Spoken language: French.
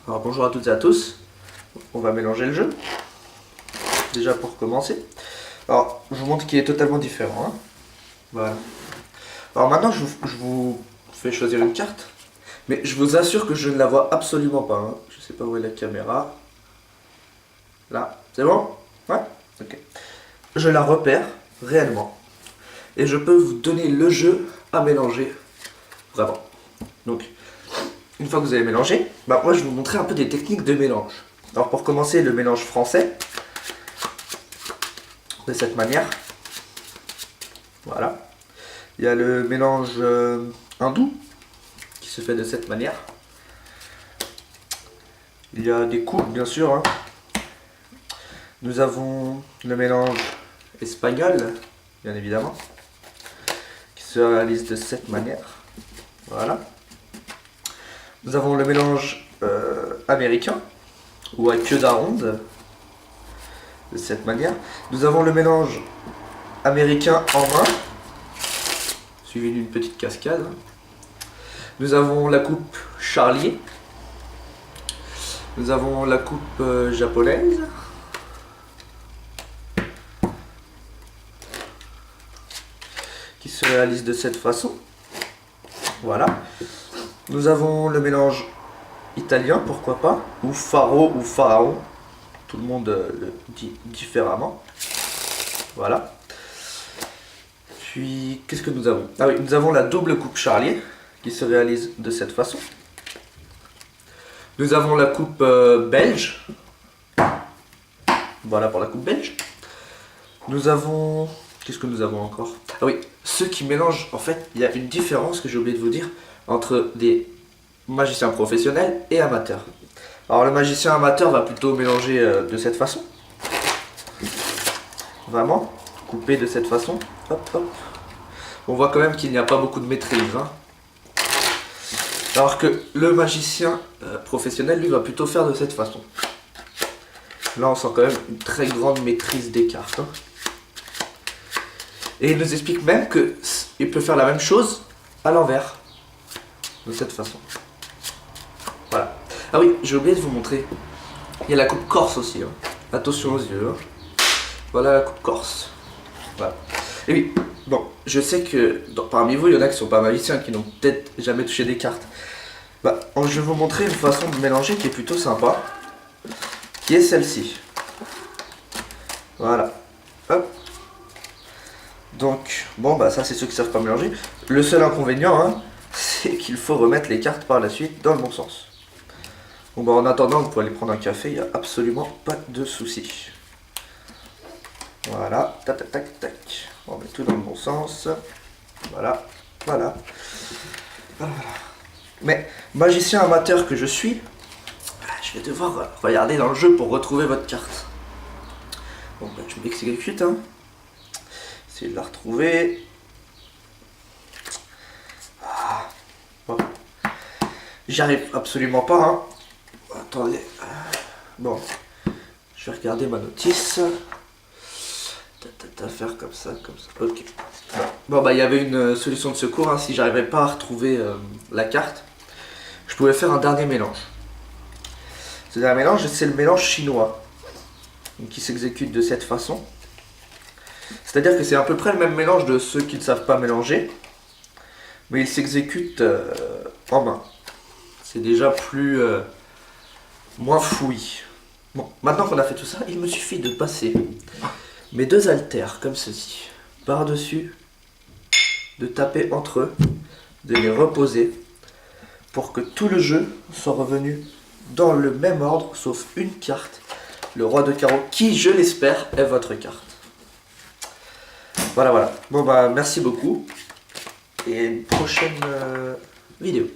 Alors bonjour à toutes et à tous, on va mélanger le jeu, déjà pour commencer. Alors je vous montre qu'il est totalement différent, hein. Voilà. Alors maintenant je vous fais choisir une carte, mais je vous assure que je ne la vois absolument pas, hein. Je sais pas où est la caméra. Là, c'est bon? Ouais? Ok. Je la repère réellement, et je peux vous donner le jeu à mélanger, vraiment. Donc, une fois que vous avez mélangé, bah moi je vais vous montrer un peu des techniques de mélange. Alors pour commencer, le mélange français, de cette manière. Voilà. Il y a le mélange hindou, qui se fait de cette manière. Il y a des coupes, bien sûr, hein. Nous avons le mélange espagnol, bien évidemment, qui se réalise de cette manière. Voilà. Nous avons le mélange américain, ou à queue d'aronde, de cette manière. Nous avons le mélange américain en main, suivi d'une petite cascade. Nous avons la coupe Charlier. Nous avons la coupe japonaise. Qui se réalise de cette façon. Voilà. Nous avons le mélange italien, pourquoi pas, ou faro ou pharaon. Tout le monde le dit différemment. Voilà. Puis, qu'est-ce que nous avons? Ah oui, nous avons la double coupe Charlier, qui se réalise de cette façon. Nous avons la coupe belge. Voilà pour la coupe belge. Nous avons... Qu'est-ce que nous avons encore? Ah oui, ceux qui mélangent, en fait, il y a une différence que j'ai oublié de vous dire entre des magiciens professionnels et amateurs. Alors le magicien amateur va plutôt mélanger de cette façon. Vraiment, couper de cette façon. Hop, hop. On voit quand même qu'il n'y a pas beaucoup de maîtrise, hein. Alors que le magicien professionnel, lui, va plutôt faire de cette façon. Là, on sent quand même une très grande maîtrise des cartes, hein. Et il nous explique même qu'il peut faire la même chose à l'envers. De cette façon. Voilà. Ah oui, j'ai oublié de vous montrer. Il y a la coupe corse aussi, hein. Attention aux yeux, hein. Voilà la coupe corse. Voilà. Et oui, bon, je sais que parmi vous, il y en a qui ne sont pas magiciens, qui n'ont peut-être jamais touché des cartes. Bah, je vais vous montrer une façon de mélanger qui est plutôt sympa. Qui est celle-ci. Voilà. Hop. Donc, bon, bah ça c'est ceux qui savent pas mélanger. Le seul inconvénient, hein, c'est qu'il faut remettre les cartes par la suite dans le bon sens. Bon, bah en attendant, vous pouvez aller prendre un café, il n'y a absolument pas de souci. Voilà, tac, tac, tac, tac. On met tout dans le bon sens. Voilà, voilà. Voilà. Mais, magicien amateur que je suis, je vais devoir regarder dans le jeu pour retrouver votre carte. Bon, bah je m'exécute, hein. Essayer de la retrouver. Ah. Bon. J'y arrive absolument pas, hein. Attendez. Bon. Je vais regarder ma notice. Faire comme ça, comme ça. Ok. Bon, bah il y avait une solution de secours, hein. Si j'arrivais pas à retrouver la carte, je pouvais faire un dernier mélange. Ce dernier mélange, c'est le mélange chinois. Donc, qui s'exécute de cette façon. C'est-à-dire que c'est à peu près le même mélange de ceux qui ne savent pas mélanger, mais il s'exécute en main. C'est déjà plus moins fouillis. Bon, maintenant qu'on a fait tout ça, il me suffit de passer mes deux haltères comme ceci par-dessus, de taper entre eux, de les reposer pour que tout le jeu soit revenu dans le même ordre, sauf une carte, le roi de carreau, qui, je l'espère, est votre carte. Voilà, voilà. Bon bah merci beaucoup et une prochaine vidéo.